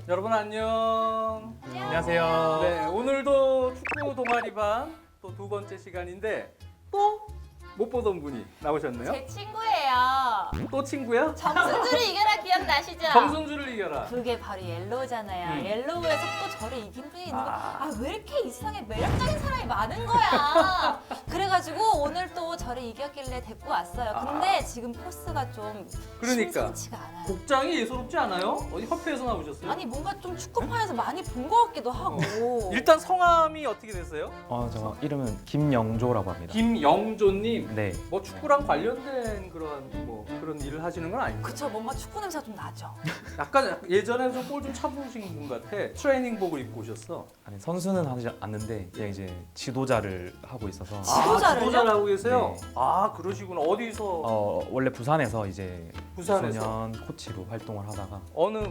여러분 안녕. 안녕하세요. 네, 오늘도 축구 동아리반 또 두 번째 시간인데 또 못 보던 분이 나오셨네요. 제 친구예요. 또 친구야? 정순주를 이겨라 기억나시죠? 정순주를 이겨라. 그게 바로 옐로우잖아요. 음. 옐로우에서 또 저를 이긴 분이 있는 거야. 아. 아, 왜 이렇게 이 세상에 매력적인 사람이 많은 거야. 그래가지고 오늘 또 저를 이겼길래 데리고 왔어요. 근데 지금 포스가 좀 그러니까. 심상치가 않아요. 복장이 예사롭지 않아요? 어디 협회에서 나오셨어요? 아니 뭔가 좀 축구판에서 많이 본 것 같기도 하고. 일단 성함이 어떻게 되세요? 저 이름은 김영조라고 합니다. 김영조님. 네. 뭐 축구랑 관련된 그런 일을 하시는 건 아니고 그쵸, 뭔가 축구 냄새가 좀 나죠. 약간 예전에 좀 골 좀 차보신 분 같아. 트레이닝복을 입고 오셨어. 아니, 선수는 하지 않는데 그냥 이제 지도자를 하고 있어서 지도자를요? 지도자를 하고 계세요? 네. 아 그러시구나. 어디서 원래 부산에서 이제 부산에서? 소년 코치로 활동을 하다가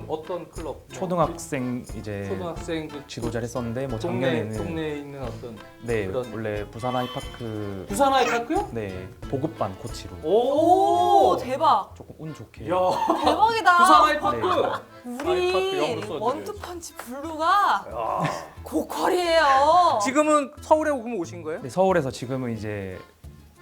어떤 클럽? 초등학생 이제 초등학생 그 지도자를 했었는데 뭐 동네에 작년에는 있는 어떤 네 그런- 원래 부산 아이파크 부산 아이파크요? 네 보급반 코치로 오, 대박. 조금 운 좋게 야 대박이다. 부산 아이파크. 네. 아이파크 우리 영어 써드려야지. 원투펀치 블루가 야. 고퀄이에요. 지금은 서울에 그럼 오신 거예요? 네, 서울에서 지금은 이제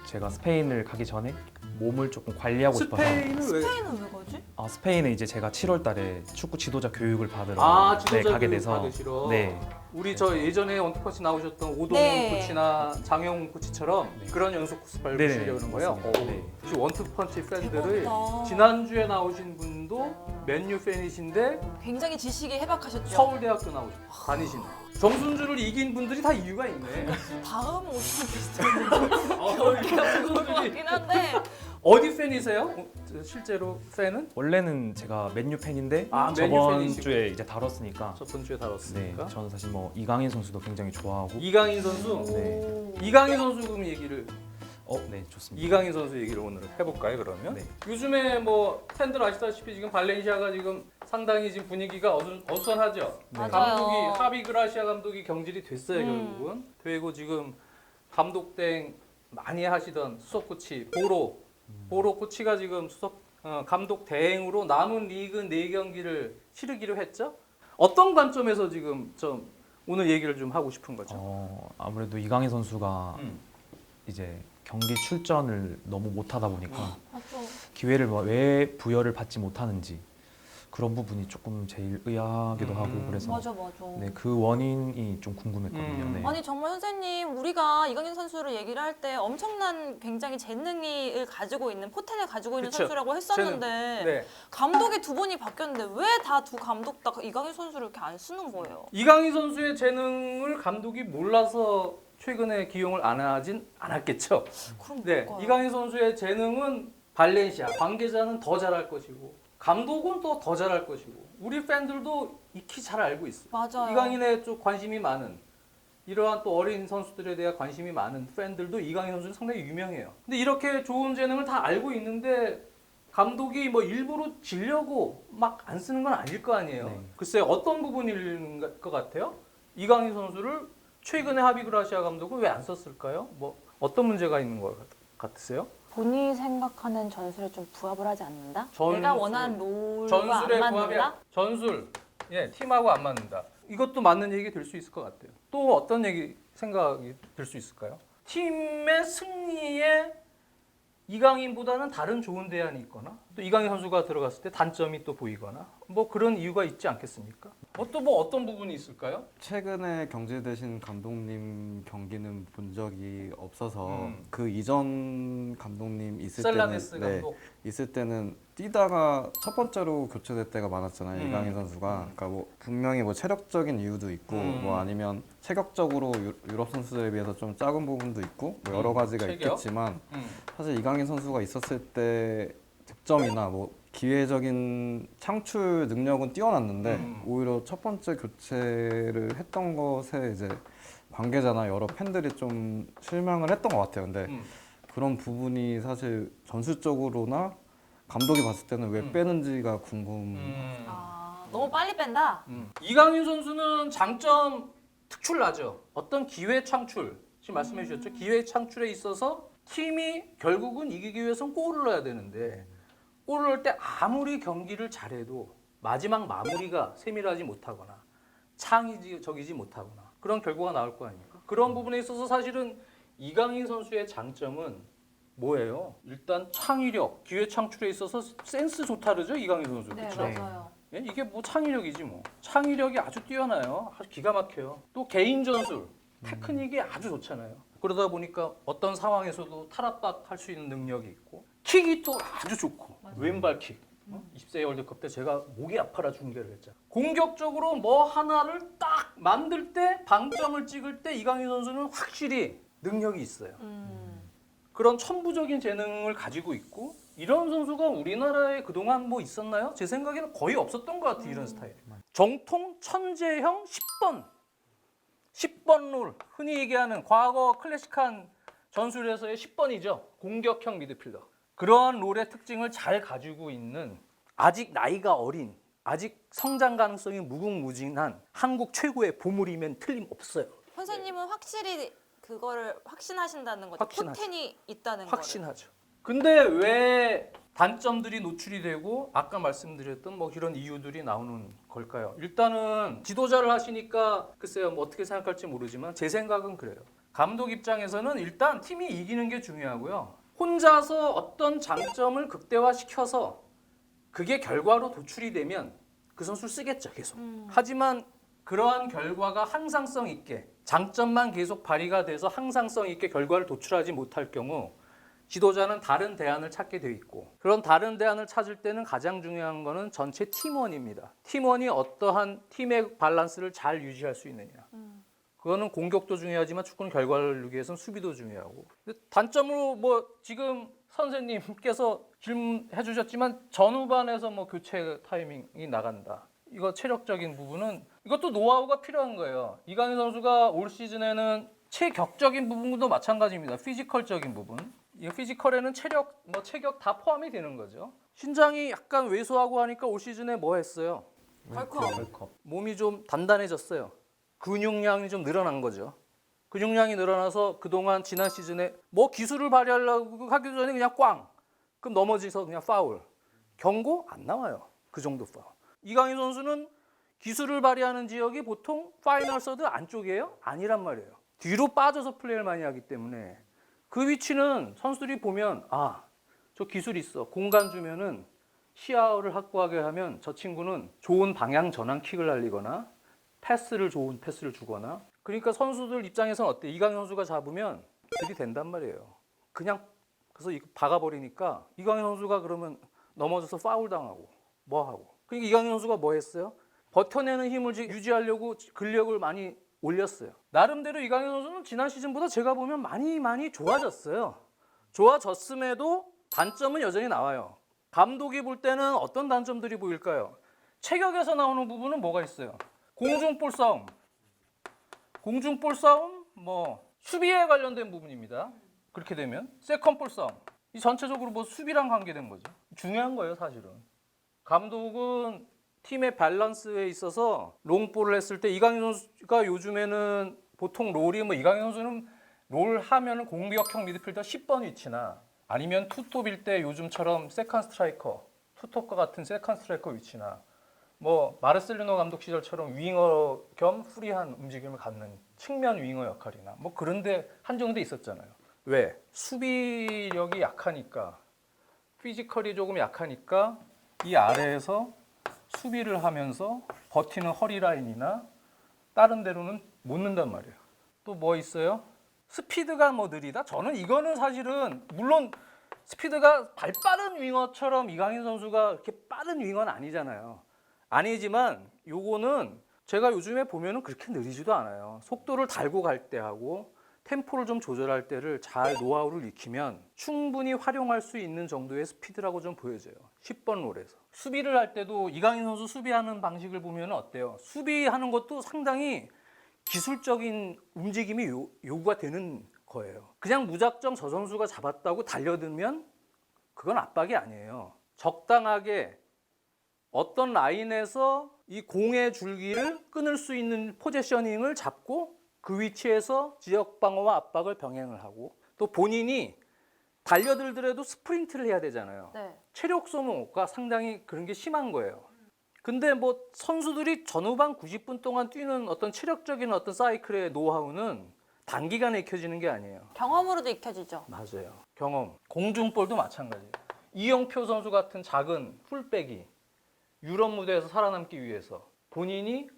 제가 스페인을 가기 전에 몸을 조금 관리하고 싶어서 스페인을 왜? 스페인은 왜 가지? 스페인에 이제 제가 7월 달에 축구 지도자 교육을 받으러 지도자 가게 교육 돼서 받으시러. 네. 우리 저 예전에 원투펀치 나오셨던 오동훈 네. 코치나 장영훈 코치처럼 네. 그런 연속 코스 네네, 밟으시려는 거예요? 맞습니다. 오. 네. 혹시 원투펀치 팬들을 대박이다. 지난주에 나오신 분도 맨유 팬이신데 굉장히 지식이 해박하셨죠. 서울대학교 다니신 정순주를 이긴 분들이 다 이유가 있네. 다음 옷이 비슷한데 정순주들이 같긴 한데 어디 팬이세요? 실제로 팬은? 원래는 제가 맨유 팬인데 맨유 저번 팬이시고. 주에 이제 다뤘으니까 첫 번주에 네, 다뤘으니까. 저는 사실 뭐 이강인 선수도 굉장히 좋아하고 이강인 선수. 네. 이강인 선수 그럼 얘기를 네 좋습니다. 이강인 선수 얘기를 오늘 해볼까요 그러면? 네. 요즘에 뭐 팬들 아시다시피 지금 발렌시아가 지금 상당히 지금 분위기가 어수선하죠. 네. 맞아요. 감독이 하비 그라시아 감독이 경질이 됐어요 결국은. 음. 되고 지금 감독 땡 많이 하시던 수석 코치 보로 코치가 지금 감독 대행으로 남은 리그 4경기를 치르기로 했죠. 어떤 관점에서 지금 좀 오늘 얘기를 좀 하고 싶은 거죠. 아무래도 이강인 선수가 음. 이제 경기 출전을 너무 못하다 보니까 맞아. 기회를 왜 부여를 받지 못하는지 그런 부분이 조금 제일 의아하기도 하고 그래서 맞아. 네, 그 원인이 좀 궁금했거든요. 음. 네. 아니 정말 선생님 우리가 이강인 선수를 얘기를 할 때 엄청난 굉장히 재능을 가지고 있는 포텐을 가지고 있는 그쵸. 선수라고 했었는데 네. 감독이 두 분이 바뀌었는데 왜 다 두 감독 다 이강인 선수를 이렇게 안 쓰는 거예요? 이강인 선수의 재능을 감독이 몰라서 최근에 기용을 안 하진 않았겠죠. 그럼 네, 뭘까요? 이강인 선수의 재능은 발렌시아 관계자는 더 잘할 것이고 감독은 또 더 잘할 것이고 우리 팬들도 익히 잘 알고 있어요. 맞아요. 이강인에 좀 관심이 많은 이러한 또 어린 선수들에 대한 관심이 많은 팬들도 이강인 선수는 상당히 유명해요. 근데 이렇게 좋은 재능을 다 알고 있는데 감독이 뭐 일부러 지려고 막 안 쓰는 건 아닐 거 아니에요. 네. 글쎄 어떤 부분일 것 같아요? 이강인 선수를 최근에 하비 그라시아 감독은 왜 안 썼을까요? 뭐 어떤 문제가 있는 것 같으세요? 본인이 생각하는 전술에 좀 부합을 하지 않는다? 전술. 내가 원하는 롤과 전술에 안 부합이 맞는다? 전술 팀하고 안 맞는다. 이것도 맞는 얘기 될 수 있을 것 같아요. 또 어떤 생각이 들 수 있을까요? 팀의 승리에 이강인보다는 다른 좋은 대안이 있거나 또 이강인 선수가 들어갔을 때 단점이 또 보이거나 뭐 그런 이유가 있지 않겠습니까? 또 뭐 어떤 부분이 있을까요? 최근에 경질되신 감독님 경기는 본 적이 없어서 음. 그 이전 감독님 셀라데스 감독. 있을 때는 뛰다가 첫 번째로 교체될 때가 많았잖아요. 이강인 선수가. 그러니까 뭐 분명히 뭐 체력적인 이유도 있고 뭐 아니면 체격적으로 유럽 선수들에 비해서 좀 작은 부분도 있고 뭐 여러 가지가 체격? 있겠지만 사실 이강인 선수가 있었을 때 득점이나 뭐 기회적인 창출 능력은 뛰어났는데 오히려 첫 번째 교체를 했던 것에 이제 관계자나 여러 팬들이 좀 실망을 했던 것 같아요. 근데 그런 부분이 사실 전술적으로나 감독이 봤을 때는 왜 빼는지가 궁금. 너무 빨리 뺀다? 이강인 선수는 장점 특출나죠. 어떤 기회 창출 지금 말씀해 주셨죠. 기회 창출에 있어서 팀이 결국은 이기기 위해서는 골을 넣어야 되는데 골을 넣을 때 아무리 경기를 잘해도 마지막 마무리가 세밀하지 못하거나 창의적이지 못하거나 그런 결과가 나올 거 아닙니까? 그런 부분에 있어서 사실은 이강인 선수의 장점은 뭐예요? 일단 창의력, 기회 창출에 있어서 센스 좋다 그러죠, 이강인 선수. 네, 그렇죠? 맞아요. 예? 이게 뭐 창의력이지 뭐. 창의력이 아주 뛰어나요. 아주 기가 막혀요. 또 개인 전술, 테크닉이 아주 좋잖아요. 그러다 보니까 어떤 상황에서도 탈압박할 수 있는 능력이 있고 킥이 또 아주 좋고 왼발 킥. 20세 월드컵 때 제가 목이 아파라 중계를 했잖아요. 공격적으로 뭐 하나를 딱 만들 때 방점을 찍을 때 이강인 선수는 확실히 능력이 있어요. 그런 천부적인 재능을 가지고 있고 이런 선수가 우리나라에 그동안 뭐 있었나요? 제 생각에는 거의 없었던 것 같아요. 이런 스타일. 정통 천재형 10번 룰, 흔히 얘기하는 과거 클래식한 전술에서의 10번이죠. 공격형 미드필더. 그러한 롤의 특징을 잘 가지고 있는 아직 나이가 어린, 아직 성장 가능성이 무궁무진한 한국 최고의 보물이면 틀림없어요. 선생님은 확실히 그거를 확신하신다는 거죠. 확신하죠. 포텐이 있다는 거를. 확신하죠. 근데 왜 단점들이 노출이 되고 아까 말씀드렸던 뭐 이런 이유들이 나오는 걸까요? 일단은 지도자를 하시니까 글쎄요 뭐 어떻게 생각할지 모르지만 제 생각은 그래요. 감독 입장에서는 일단 팀이 이기는 게 중요하고요. 혼자서 어떤 장점을 극대화시켜서 그게 결과로 도출이 되면 그 선수를 쓰겠죠 계속. 하지만 그러한 결과가 항상성 있게 장점만 계속 발휘가 돼서 항상성 있게 결과를 도출하지 못할 경우 지도자는 다른 대안을 찾게 돼 있고 그런 다른 대안을 찾을 때는 가장 중요한 거는 전체 팀원입니다. 팀원이 어떠한 팀의 밸런스를 잘 유지할 수 있느냐. 그거는 공격도 중요하지만 축구는 결과를 누리기 위해서는 수비도 중요하고. 근데 단점으로 뭐 지금 선생님께서 질문해 주셨지만 전후반에서 뭐 교체 타이밍이 나간다. 이거 체력적인 부분은 이것도 노하우가 필요한 거예요. 이강인 선수가 올 시즌에는 체격적인 부분도 마찬가지입니다. 피지컬적인 부분. 이 피지컬에는 체력, 뭐 체격 다 포함이 되는 거죠. 신장이 약간 왜소하고 하니까 올 시즌에 뭐 했어요? 월컵. 몸이 좀 단단해졌어요. 근육량이 좀 늘어난 거죠. 근육량이 늘어나서 그동안 지난 시즌에 뭐 기술을 발휘하려고 하기 전에 그냥 꽝. 그럼 넘어지서 그냥 파울. 경고 안 나와요. 그 정도 파울. 이강인 선수는 기술을 발휘하는 지역이 보통 파이널 서드 안쪽이에요? 아니란 말이에요. 뒤로 빠져서 플레이를 많이 하기 때문에 그 위치는 선수들이 보면 아, 저 기술 있어. 공간 주면은 시야를 확보하게 하면 저 친구는 좋은 방향 전환 킥을 날리거나 좋은 패스를 주거나 그러니까 선수들 입장에서는 어때? 이강인 선수가 잡으면 그게 된단 말이에요. 그냥 그래서 이거 박아버리니까 이강인 선수가 그러면 넘어져서 파울 당하고 뭐 하고 그러니까 이강인 선수가 뭐 했어요? 버텨내는 힘을 유지하려고 근력을 많이 올렸어요. 나름대로 이강인 선수는 지난 시즌보다 제가 보면 많이 좋아졌어요. 좋아졌음에도 단점은 여전히 나와요. 감독이 볼 때는 어떤 단점들이 보일까요? 체격에서 나오는 부분은 뭐가 있어요? 공중볼 싸움, 뭐 수비에 관련된 부분입니다. 그렇게 되면 세컨볼 싸움, 이 전체적으로 뭐 수비랑 관계된 거죠. 중요한 거예요, 사실은. 감독은 팀의 밸런스에 있어서 롱볼을 했을 때 이강인 선수가 요즘에는 보통 롤이 뭐 이강인 선수는 롤 하면은 공격형 미드필더 10번 위치나 아니면 투톱일 때 요즘처럼 세컨 스트라이커, 투톱과 같은 세컨 스트라이커 위치나 뭐 마르셀리노 감독 시절처럼 윙어 겸 프리한 움직임을 갖는 측면 윙어 역할이나 뭐 그런데 한정돼 있었잖아요. 왜? 수비력이 약하니까 피지컬이 조금 약하니까 이 아래에서 수비를 하면서 버티는 허리 라인이나 다른 데로는 못 넣는단 말이에요. 또 뭐 있어요? 스피드가 뭐 느리다? 저는 이거는 사실은 물론 스피드가 발빠른 윙어처럼 이강인 선수가 이렇게 빠른 윙어는 아니잖아요. 아니지만 요거는 제가 요즘에 보면은 그렇게 느리지도 않아요. 속도를 달고 갈 때 하고 템포를 좀 조절할 때를 잘 노하우를 익히면 충분히 활용할 수 있는 정도의 스피드라고 좀 보여져요. 10번 롤에서. 수비를 할 때도 이강인 선수 수비하는 방식을 보면 어때요? 수비하는 것도 상당히 기술적인 움직임이 요구가 되는 거예요. 그냥 무작정 저 선수가 잡았다고 달려들면 그건 압박이 아니에요. 적당하게 어떤 라인에서 이 공의 줄기를 끊을 수 있는 포지셔닝을 잡고 그 위치에서 지역 방어와 압박을 병행을 하고 또 본인이 달려들더라도 스프린트를 해야 되잖아요. 네. 체력 소모가 상당히 그런 게 심한 거예요. 근데 뭐 선수들이 전후반 90분 동안 뛰는 어떤 체력적인 어떤 사이클의 노하우는 단기간에 익혀지는 게 아니에요. 경험으로도 익혀지죠. 맞아요. 경험. 공중볼도 마찬가지예요. 이영표 선수 같은 작은 풀백이 유럽 무대에서 살아남기 위해서 본인이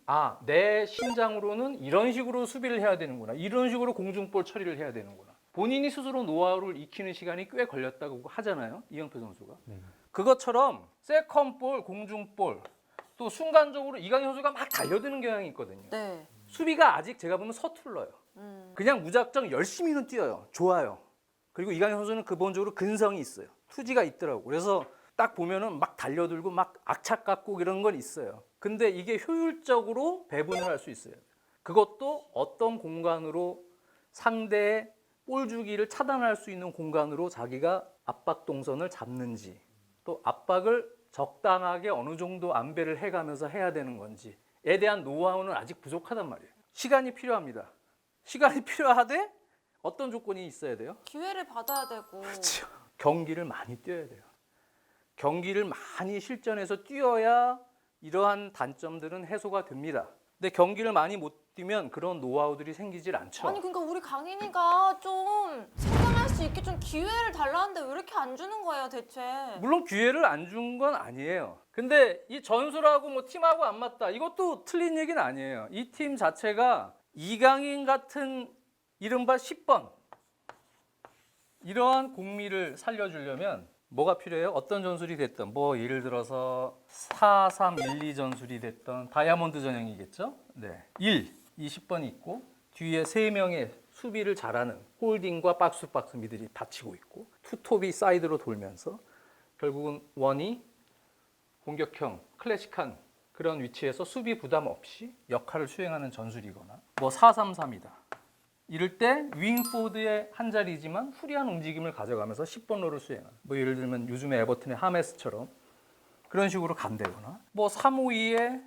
내 신장으로는 이런 식으로 수비를 해야 되는구나. 이런 식으로 공중볼 처리를 해야 되는구나. 본인이 스스로 노하우를 익히는 시간이 꽤 걸렸다고 하잖아요. 이영표 선수가. 네. 그것처럼 세컨볼, 공중볼 또 순간적으로 이강인 선수가 막 달려드는 경향이 있거든요. 네. 수비가 아직 제가 보면 서툴러요. 그냥 무작정 열심히는 뛰어요. 좋아요. 그리고 이강인 선수는 기본적으로 근성이 있어요. 투지가 있더라고. 그래서 딱 보면은 막 달려들고 막 악착 같고 이런 건 있어요. 근데 이게 효율적으로 배분을 할 수 있어요. 그것도 어떤 공간으로 상대의 볼 주기를 차단할 수 있는 공간으로 자기가 압박 동선을 잡는지 또 압박을 적당하게 어느 정도 안배를 해가면서 해야 되는 건지에 대한 노하우는 아직 부족하단 말이에요. 시간이 필요합니다. 시간이 필요하되 어떤 조건이 있어야 돼요? 기회를 받아야 되고. 그렇죠. 경기를 많이 뛰어야 돼요. 경기를 많이 실전에서 뛰어야 이러한 단점들은 해소가 됩니다. 근데 경기를 많이 못 뛰면 그런 노하우들이 생기질 않죠. 아니 그러니까 우리 강인이가 좀 성장할 수 있게 좀 기회를 달라는데 왜 이렇게 안 주는 거예요 대체? 물론 기회를 안 준 건 아니에요. 근데 이 전술하고 뭐 팀하고 안 맞다. 이것도 틀린 얘기는 아니에요. 이 팀 자체가 이강인 같은 이른바 10번 이러한 공미를 살려주려면 뭐가 필요해요? 어떤 전술이 됐든 뭐 예를 들어서 4-3-1-2 전술이 됐던 다이아몬드 전형이겠죠? 네. 1, 20번이 있고 뒤에 3명의 수비를 잘하는 홀딩과 박스 미들이 받치고 있고 투톱이 사이드로 돌면서 결국은 원이 공격형, 클래식한 그런 위치에서 수비 부담 없이 역할을 수행하는 전술이거나 뭐 4-3-3이다. 이럴 때 윙포드의 한 자리지만 후리한 움직임을 가져가면서 10번 롤을 수행하는 뭐 예를 들면 요즘에 에버튼의 하메스처럼 그런 식으로 간대거나 뭐 3-5-2의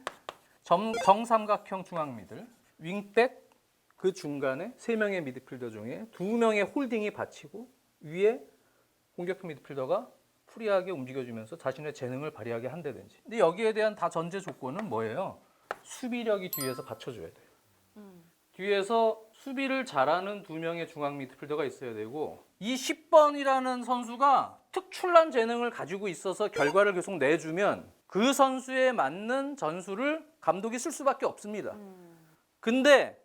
정삼각형 중앙 미들 윙백 그 중간에 3명의 미드필더 중에 2명의 홀딩이 받치고 위에 공격형 미드필더가 프리하게 움직여주면서 자신의 재능을 발휘하게 한다든지. 근데 여기에 대한 다 전제 조건은 뭐예요? 수비력이 뒤에서 받쳐줘야 돼요. 뒤에서 수비를 잘하는 2명의 중앙 미드필더가 있어야 되고 이 10번이라는 선수가 특출난 재능을 가지고 있어서 결과를 계속 내주면 그 선수에 맞는 전술을 감독이 쓸 수밖에 없습니다. 근데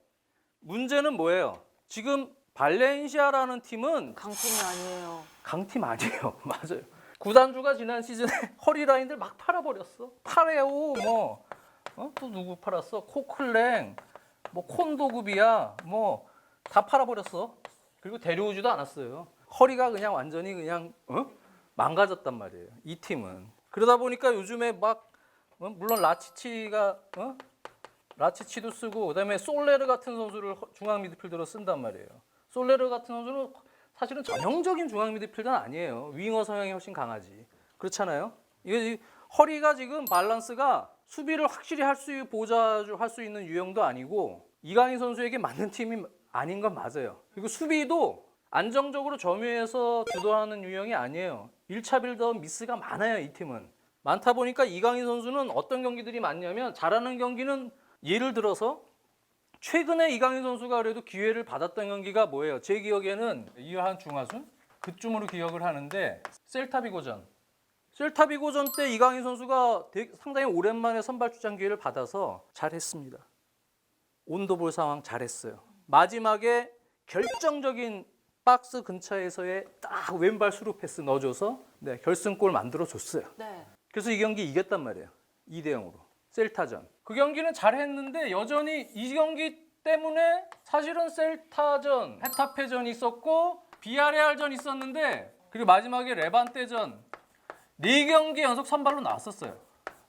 문제는 뭐예요? 지금 발렌시아라는 팀은 강팀이 아니에요. 강팀 아니에요. 맞아요. 구단주가 지난 시즌에 허리라인들 막 팔아버렸어. 파레오 또 누구 팔았어? 코클랭 뭐 콘도구비야 뭐 다 팔아버렸어. 그리고 데려오지도 않았어요. 허리가 그냥 완전히 그냥 망가졌단 말이에요. 이 팀은. 그러다 보니까 요즘에 막 물론 라치치도 쓰고 그다음에 솔레르 같은 선수를 중앙 미드필더로 쓴단 말이에요. 솔레르 같은 선수는 사실은 전형적인 중앙 미드필더는 아니에요. 윙어 성향이 훨씬 강하지. 그렇잖아요. 이게 허리가 지금 밸런스가 수비를 확실히 할 수 있는 유형도 아니고 이강인 선수에게 맞는 팀이 아닌 건 맞아요. 그리고 수비도 안정적으로 점유해서 주도하는 유형이 아니에요. 1차 빌드업 미스가 많아요. 이 팀은. 많다 보니까 이강인 선수는 어떤 경기들이 많냐면 잘하는 경기는 예를 들어서 최근에 이강인 선수가 그래도 기회를 받았던 경기가 뭐예요? 제 기억에는 이한 중하순? 그쯤으로 기억을 하는데 셀타비고전 때 이강인 선수가 상당히 오랜만에 선발 출장 기회를 받아서 잘했습니다. 온도볼 상황 잘했어요. 마지막에 결정적인 박스 근처에서의 딱 왼발 수루 패스 넣어줘서 결승골 만들어줬어요. 네. 그래서 이 경기 이겼단 말이에요. 2-0으로. 셀타전. 그 경기는 잘했는데 여전히 이 경기 때문에 사실은 셀타전, 헤타페전이 있었고 비아레알전 있었는데 그리고 마지막에 레반테전 4경기 연속 선발로 나왔었어요.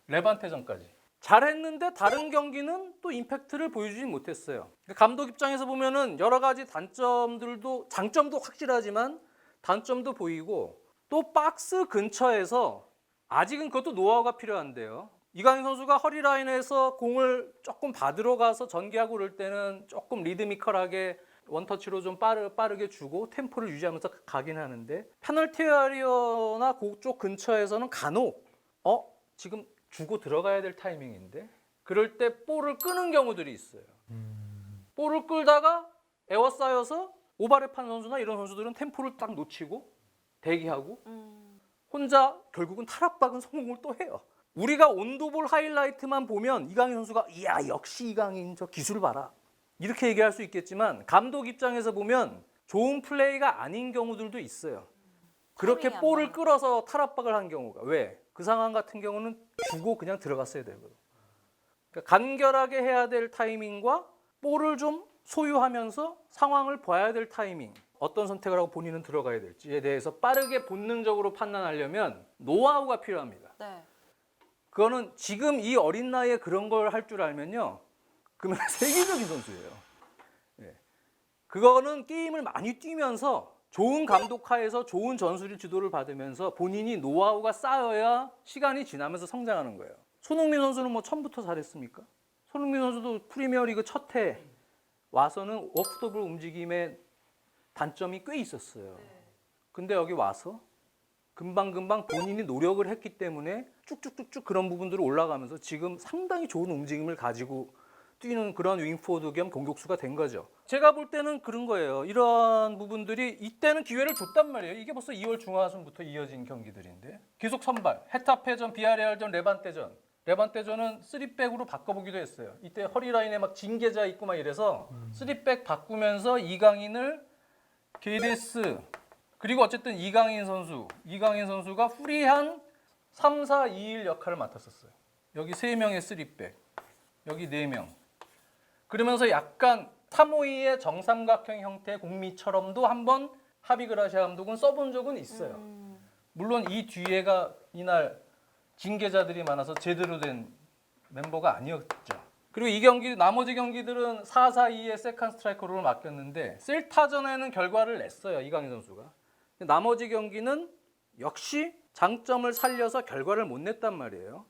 레반테전까지. 잘했는데 다른 경기는 또 임팩트를 보여주지 못했어요. 감독 입장에서 보면은 여러 가지 장점도 확실하지만 단점도 보이고 또 박스 근처에서 아직은 그것도 노하우가 필요한데요. 이강인 선수가 허리라인에서 공을 조금 받으러 가서 전개하고 그럴 때는 조금 리드미컬하게 원터치로 좀 빠르게 주고 템포를 유지하면서 가긴 하는데 페널티 에리어나 그쪽 근처에서는 간혹 지금 주고 들어가야 될 타이밍인데 그럴 때 볼을 끄는 경우들이 있어요. 볼을 끌다가 에워싸여서 오바랩한 선수나 이런 선수들은 템포를 딱 놓치고 대기하고 혼자 결국은 탈압박은 성공을 또 해요. 우리가 온도볼 하이라이트만 보면 이강인 선수가 이야 역시 이강인 저 기술 봐라 이렇게 얘기할 수 있겠지만 감독 입장에서 보면 좋은 플레이가 아닌 경우들도 있어요. 그렇게 타이밍이 안 볼을 맞아. 끌어서 탈압박을 한 경우가 왜? 그 상황 같은 경우는 주고 그냥 들어갔어야 되거든. 그러니까 간결하게 해야 될 타이밍과 볼을 좀 소유하면서 상황을 봐야 될 타이밍 어떤 선택을 하고 본인은 들어가야 될지에 대해서 빠르게 본능적으로 판단하려면 노하우가 필요합니다. 네. 그거는 지금 이 어린 나이에 그런 걸 할 줄 알면요. 그러면 세계적인 선수예요. 예. 그거는 게임을 많이 뛰면서 좋은 감독 하에서 좋은 전술 지도를 받으면서 본인이 노하우가 쌓여야 시간이 지나면서 성장하는 거예요. 손흥민 선수는 뭐 처음부터 잘했습니까? 손흥민 선수도 프리미어리그 첫 해 와서는 오프더볼 움직임의 단점이 꽤 있었어요. 근데 여기 와서 금방금방 본인이 노력을 했기 때문에 쭉쭉쭉쭉 그런 부분들을 올라가면서 지금 상당히 좋은 움직임을 가지고 뛰는 그런 윙포워드 겸 공격수가 된 거죠. 제가 볼 때는 그런 거예요. 이런 부분들이 이때는 기회를 줬단 말이에요. 이게 벌써 2월 중하순부터 이어진 경기들인데 계속 선발, 헤타페전, 비아레알전, 레반테전. 레반테전은 3백으로 바꿔보기도 했어요. 이때 허리라인에 막 징계자 있고 막 이래서 3백 바꾸면서 이강인을 게데스 그리고 어쨌든 이강인 선수가 프리한 3-4-2-1 역할을 맡았었어요. 여기 3명의 3백, 여기 4명. 그러면서 약간 3-5-2의 정삼각형 형태의 공미처럼도 한번 하비그라시아 감독은 써본 적은 있어요. 물론 이 뒤에가 이날 징계자들이 많아서 제대로 된 멤버가 아니었죠. 그리고 이 경기 나머지 경기들은 4-4-2의 세컨 스트라이커로 맡겼는데 셀타전에는 결과를 냈어요. 이강인 선수가. 나머지 경기는 역시 장점을 살려서 결과를 못 냈단 말이에요.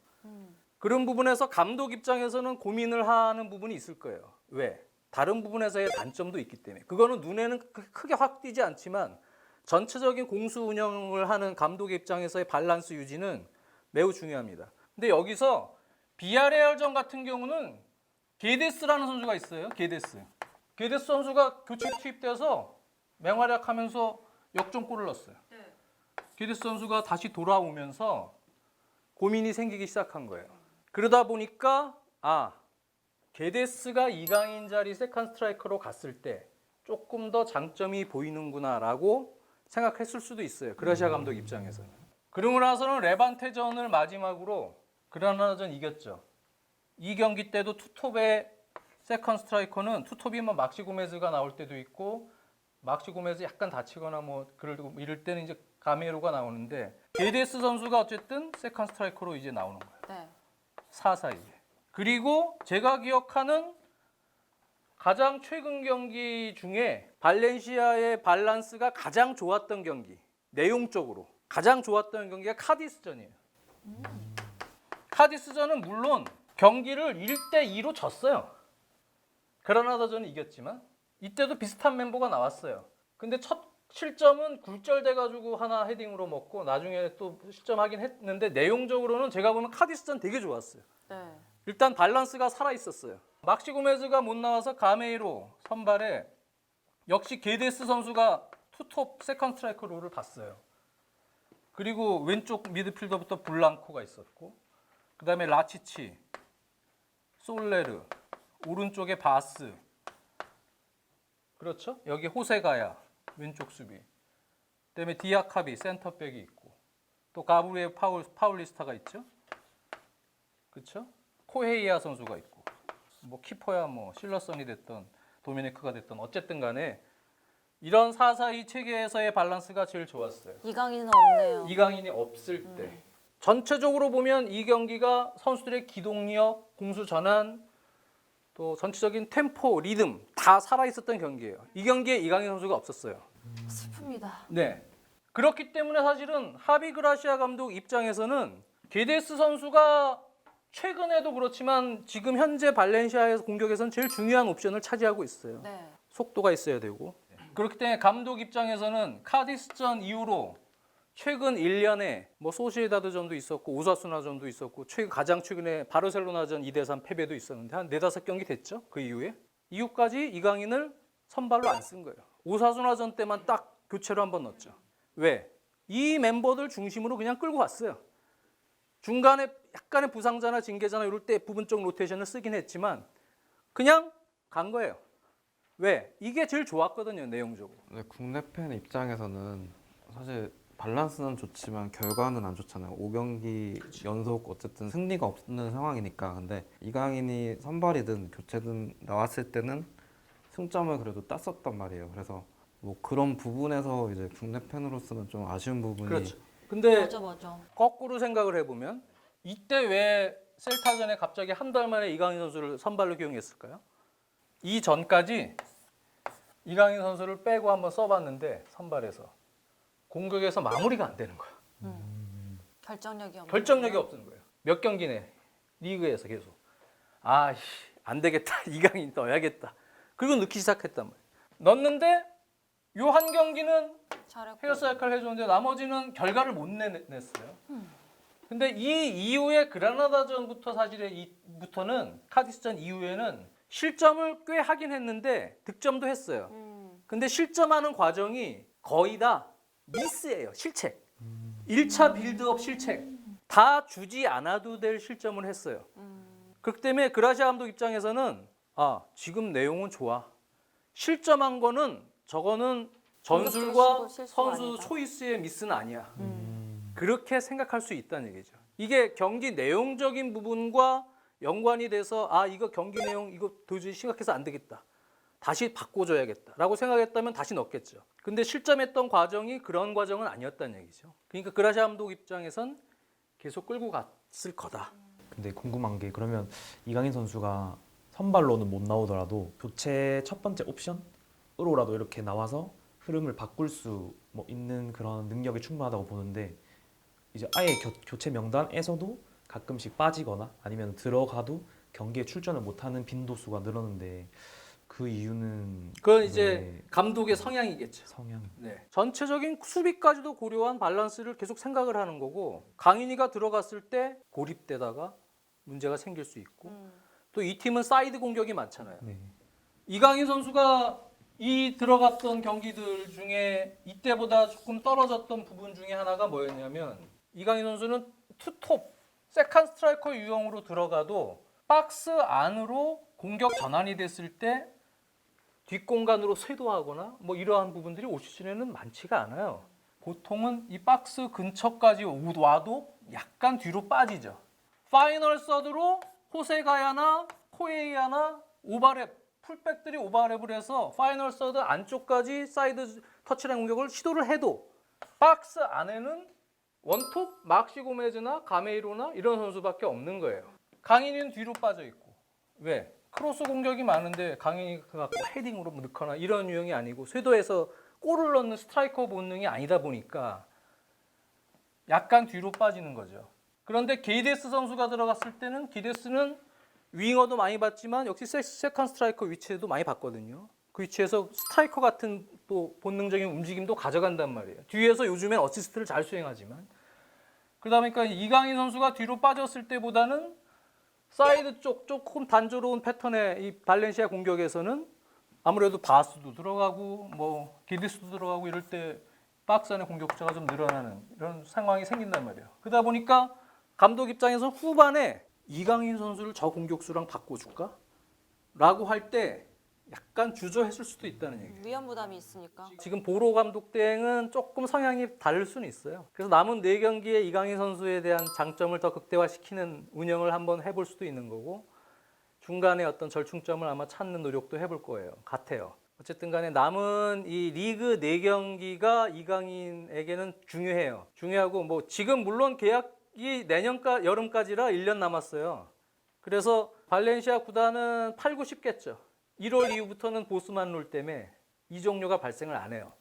그런 부분에서 감독 입장에서는 고민을 하는 부분이 있을 거예요. 왜? 다른 부분에서의 단점도 있기 때문에. 그거는 눈에는 크게 확 띄지 않지만 전체적인 공수 운영을 하는 감독의 입장에서의 밸런스 유지는 매우 중요합니다. 근데 여기서 비아레알전 같은 경우는 게데스라는 선수가 있어요. 게데스 선수가 교체 투입돼서 맹활약하면서 역전골을 넣었어요. 게데스 선수가 다시 돌아오면서 고민이 생기기 시작한 거예요. 그러다 보니까 게데스가 이강인 자리 세컨 스트라이커로 갔을 때 조금 더 장점이 보이는구나라고 생각했을 수도 있어요. 그라시아 감독 입장에서는. 그러고 나서는 레반테전을 마지막으로 그라나다전 이겼죠. 이 경기 때도 투톱의 세컨 스트라이커는 투톱이 뭐 막시 고메즈가 나올 때도 있고 막시 고메즈 약간 다치거나 뭐 이럴 때는 이제 가메로가 나오는데 게데스 선수가 어쨌든 세컨 스트라이커로 이제 나오는 거예요. 네. 4-4-2. 그리고 제가 기억하는 가장 최근 경기 중에 발렌시아의 밸런스가 가장 좋았던 경기, 내용적으로 가장 좋았던 경기가 카디스전이에요. 카디스전은 물론 경기를 1-2로 졌어요. 그라나다전은 이겼지만 이때도 비슷한 멤버가 나왔어요. 근데 첫 실점은 굴절돼가지고 하나 헤딩으로 먹고 나중에 또 실점하긴 했는데 내용적으로는 제가 보면 카디스전 되게 좋았어요. 네. 일단 밸런스가 살아있었어요. 막시 고메즈가 못 나와서 가메이로 선발에 역시 게데스 선수가 투톱 세컨 스트라이커 롤을 봤어요. 그리고 왼쪽 미드필더부터 블랑코가 있었고 그 다음에 라치치, 솔레르, 오른쪽에 바스 그렇죠? 여기 호세가야 왼쪽 수비 그 다음에 디아카비 센터백이 있고 또 가브리엘 파울리스타가 있죠? 그렇죠? 코헤이아 선수가 있고 뭐 키퍼야 뭐 실러슨이 됐던 도미니크가 됐던 어쨌든 간에 이런 4-4-2 체계에서의 밸런스가 제일 좋았어요. 이강인은 없네요. 이강인이 없을 때 전체적으로 보면 이 경기가 선수들의 기동력, 공수 전환 또 전체적인 템포, 리듬 다 살아있었던 경기예요. 이 경기에 이강인 선수가 없었어요. 슬픕니다. 네. 그렇기 때문에 사실은 하비 그라시아 감독 입장에서는 게데스 선수가 최근에도 그렇지만 지금 현재 발렌시아에서 공격에서는 제일 중요한 옵션을 차지하고 있어요. 네. 속도가 있어야 되고. 그렇기 때문에 감독 입장에서는 카디스전 이후로 최근 1년에 뭐 소시에다드전도 있었고 오사수나전도 있었고 가장 최근에 바르셀로나전 2대3 패배도 있었는데 한 4-5경기 됐죠. 그 이후에 이후까지 이강인을 선발로 안 쓴 거예요. 오사수나전 때만 딱 교체로 한번 넣었죠. 왜? 이 멤버들 중심으로 그냥 끌고 갔어요. 중간에 약간의 부상자나 징계자나 이럴 때 부분적 로테이션을 쓰긴 했지만 그냥 간 거예요. 왜? 이게 제일 좋았거든요, 내용적으로. 네, 국내 팬 입장에서는 사실 밸런스는 좋지만 결과는 안 좋잖아요. 5경기 연속 어쨌든 승리가 없는 상황이니까. 근데 이강인이 선발이든 교체든 나왔을 때는 승점을 그래도 땄었단 말이에요. 그래서 뭐 그런 부분에서 이제 국내 팬으로서는 좀 아쉬운 부분이 그렇죠. 근데 맞아. 거꾸로 생각을 해보면 이때 왜 셀타전에 갑자기 한 달 만에 이강인 선수를 선발로 기용했을까요? 이 전까지 이강인 선수를 빼고 한번 써봤는데 선발에서 공격에서 마무리가 안 되는 거야. 결정력이 없는 결정력이 거예요? 없는 거예요. 몇 경기네 리그에서 계속 안 되겠다. 이강인 넣어야겠다. 그리고 넣기 시작했단 말이에요. 넣었는데 요 한 경기는 잘했고. 헤어스 역할을 해줬는데 나머지는 결과를 못 냈어요. 근데 이 이후에 그라나다전부터 부터는 카디스전 이후에는 실점을 꽤 하긴 했는데 득점도 했어요. 근데 실점하는 과정이 거의 다 미스예요. 실책. 1차 빌드업 실책. 다 주지 않아도 될 실점을 했어요. 그렇기 때문에 그라시아 감독 입장에서는 지금 내용은 좋아. 실점한 거는 저거는 전술과 공격도 실수가 선수 아니다. 초이스의 미스는 아니야. 그렇게 생각할 수 있다는 얘기죠. 이게 경기 내용적인 부분과 연관이 돼서 이거 경기 내용 이거 도저히 심각해서 안 되겠다. 다시 바꿔줘야겠다라고 생각했다면 다시 넣겠죠. 근데 실점했던 과정이 그런 과정은 아니었다는 얘기죠. 그러니까 그라시아 감독 입장에선 계속 끌고 갔을 거다. 근데 궁금한 게 그러면 이강인 선수가 선발로는 못 나오더라도 교체 첫 번째 옵션으로라도 이렇게 나와서 흐름을 바꿀 수 있는 그런 능력이 충분하다고 보는데 이제 아예 교체 명단에서도 가끔씩 빠지거나 아니면 들어가도 경기에 출전을 못하는 빈도수가 늘었는데 그 이유는 그건 이제 왜 감독의 성향이겠죠. 성향 네. 전체적인 수비까지도 고려한 밸런스를 계속 생각을 하는 거고 강인이가 들어갔을 때 고립되다가 문제가 생길 수 있고 또 이 팀은 사이드 공격이 많잖아요. 네. 이강인 선수가 이 들어갔던 경기들 중에 이때보다 조금 떨어졌던 부분 중에 하나가 뭐였냐면 이강인 선수는 투톱, 세컨 스트라이커 유형으로 들어가도 박스 안으로 공격 전환이 됐을 때 뒷공간으로 쇄도하거나 이러한 부분들이 올 시즌에는 많지가 않아요. 보통은 이 박스 근처까지 와도 약간 뒤로 빠지죠. 파이널 서드로 호세가야나 코에이아나 오바랩, 풀백들이 오바랩을 해서 파이널 서드 안쪽까지 사이드 터치라인 공격을 시도를 해도 박스 안에는 원톱 막시 고메즈나 가메이로나 이런 선수밖에 없는 거예요. 강인이는 뒤로 빠져 있고 왜? 크로스 공격이 많은데 강인이가 헤딩으로 넣거나 이런 유형이 아니고 쇄도에서 골을 넣는 스트라이커 본능이 아니다 보니까 약간 뒤로 빠지는 거죠. 그런데 게이데스 선수가 들어갔을 때는 게이데스는 윙어도 많이 봤지만 역시 세컨 스트라이커 위치에도 많이 봤거든요. 그 위치에서 스트라이커 같은 또 본능적인 움직임도 가져간단 말이에요. 뒤에서 요즘엔 어시스트를 잘 수행하지만 그러다 보니까 이강인 선수가 뒤로 빠졌을 때보다는 사이드 쪽 조금 단조로운 패턴의 이 발렌시아 공격에서는 아무래도 바스도 들어가고 기디스도 들어가고 이럴 때 박스 안의 공격자가 좀 늘어나는 이런 상황이 생긴단 말이에요. 그러다 보니까 감독 입장에서 후반에 이강인 선수를 저 공격수랑 바꿔줄까? 라고 할 때 약간 주저했을 수도 있다는 얘기예요. 위험 부담이 있으니까. 지금 보로 감독 대행은 조금 성향이 다를 수는 있어요. 그래서 남은 4경기에 이강인 선수에 대한 장점을 더 극대화시키는 운영을 한번 해볼 수도 있는 거고 중간에 어떤 절충점을 아마 찾는 노력도 해볼 거예요. 같아요. 어쨌든 간에 남은 이 리그 4경기가 이강인에게는 중요해요. 중요하고 지금 물론 계약이 여름까지라 1년 남았어요. 그래서 발렌시아 구단은 팔고 싶겠죠. 1월 이후부터는 보스만 룰 때문에 이적료가 발생을 안 해요.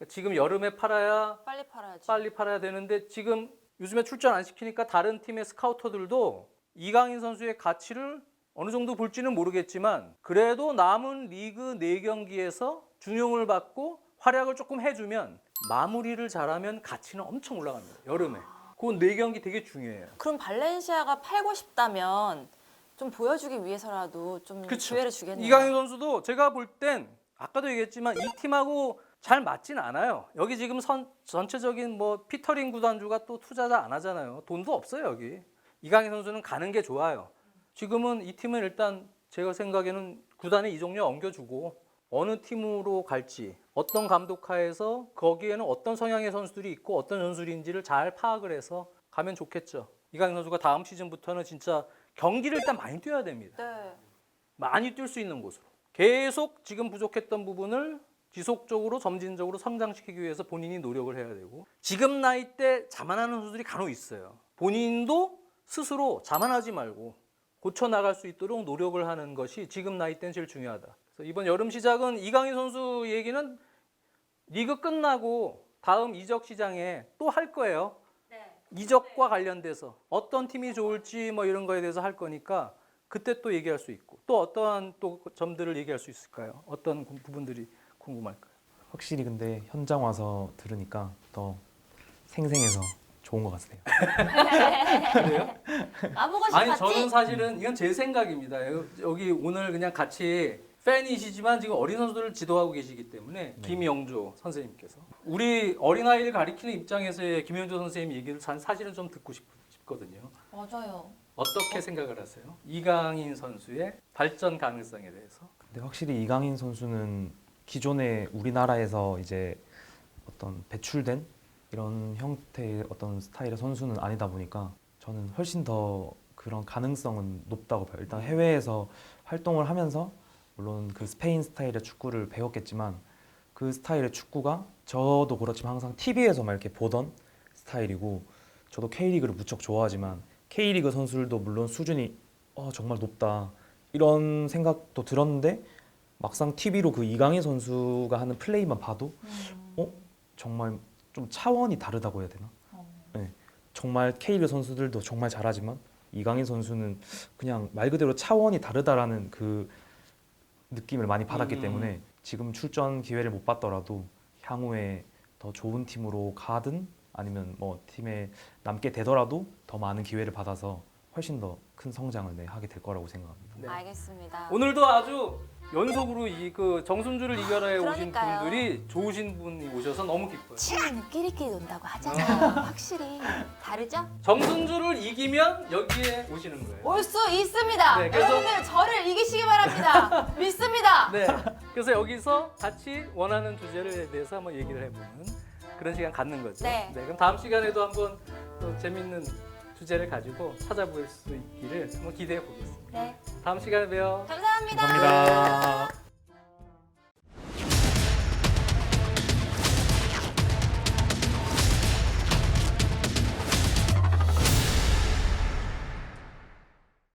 지금 여름에 팔아야 빨리 팔아야지. 빨리 팔아야 되는데 지금 요즘에 출전 안 시키니까 다른 팀의 스카우터들도 이강인 선수의 가치를 어느 정도 볼지는 모르겠지만 그래도 남은 리그 4경기에서 중용을 받고 활약을 조금 해주면 마무리를 잘하면 가치는 엄청 올라갑니다. 여름에. 그 네 경기 되게 중요해요. 그럼 발렌시아가 팔고 싶다면 좀 보여주기 위해서라도 좀 그쵸. 기회를 주겠네요. 이강인 선수도 제가 볼 땐 아까도 얘기했지만 이 팀하고 잘 맞진 않아요. 여기 지금 전체적인 뭐 피터링 구단주가 또 투자를 안 하잖아요. 돈도 없어요 여기. 이강인 선수는 가는 게 좋아요. 지금은 이 팀은 일단 제가 생각에는 구단에 이적료 옮겨주고 어느 팀으로 갈지 어떤 감독 하에서 거기에는 어떤 성향의 선수들이 있고 어떤 선수인지를 잘 파악을 해서 가면 좋겠죠. 이강인 선수가 다음 시즌부터는 진짜 경기를 일단 많이 뛰어야 됩니다. 네. 많이 뛸 수 있는 곳으로 계속 지금 부족했던 부분을 지속적으로 점진적으로 성장시키기 위해서 본인이 노력을 해야 되고 지금 나이 때 자만하는 선수들이 간혹 있어요. 본인도 스스로 자만하지 말고 고쳐나갈 수 있도록 노력을 하는 것이 지금 나이 때는 제일 중요하다. 그래서 이번 여름 시작은 이강인 선수 얘기는 리그 끝나고 다음 이적 시장에 또 할 거예요. 이적과 관련돼서 어떤 팀이 좋을지 뭐 이런 거에 대해서 할 거니까 그때 또 얘기할 수 있고 또 어떠한 또 점들을 얘기할 수 있을까요? 어떤 부분들이 궁금할까요? 확실히 근데 현장 와서 들으니까 더 생생해서 좋은 것 같네요. 그래요? 나보고 싶었지? 아니 저는 사실은 이건 제 생각입니다. 여기 오늘 그냥 같이 팬이시지만 지금 어린 선수들을 지도하고 계시기 때문에 김영조 선생님께서 우리 어린아이를 가리키는 입장에서의 김영조 선생님 얘기를 사실은 좀 듣고 싶거든요. 맞아요. 어떻게 생각을 하세요? 이강인 선수의 발전 가능성에 대해서. 근데 확실히 이강인 선수는 기존에 우리나라에서 이제 어떤 배출된 이런 형태의 어떤 스타일의 선수는 아니다 보니까 저는 훨씬 더 그런 가능성은 높다고 봐요. 일단 해외에서 활동을 하면서 물론 그 스페인 스타일의 축구를 배웠겠지만 그 스타일의 축구가 저도 그렇지만 항상 TV에서만 이렇게 보던 스타일이고 저도 K리그를 무척 좋아하지만 K리그 선수들도 물론 수준이 정말 높다 이런 생각도 들었는데 막상 TV로 그 이강인 선수가 하는 플레이만 봐도 정말 좀 차원이 다르다고 해야 되나? 네, 정말 K리그 선수들도 정말 잘하지만 이강인 선수는 그냥 말 그대로 차원이 다르다라는 그 느낌을 많이 받았기 때문에 지금 출전 기회를 못 받더라도 향후에 더 좋은 팀으로 가든 아니면 뭐 팀에 남게 되더라도 더 많은 기회를 받아서 훨씬 더 큰 성장을 하게 될 거라고 생각합니다. 네. 알겠습니다. 오늘도 아주 연속으로 이 그 정순주를 이겨라에 오신 그러니까요. 분들이 좋으신 분이 오셔서 너무 기뻐요. 친구는 끼리끼리 논다고 하잖아요. 확실히 다르죠? 정순주를 이기면 여기에 오시는 거예요. 올 수 있습니다. 네, 그래서- 여러분들 저를 이기시기 바랍니다. 믿습니다. 네. 그래서 여기서 같이 원하는 주제를 대해서 한번 얘기를 해보는 그런 시간 갖는 거죠. 네. 그럼 다음 시간에도 한번 또 재밌는 주제를 가지고 찾아볼 수 있기를 한번 기대해 보겠습니다. 네. 다음 시간에 봬요. 감사합니다. 감사합니다.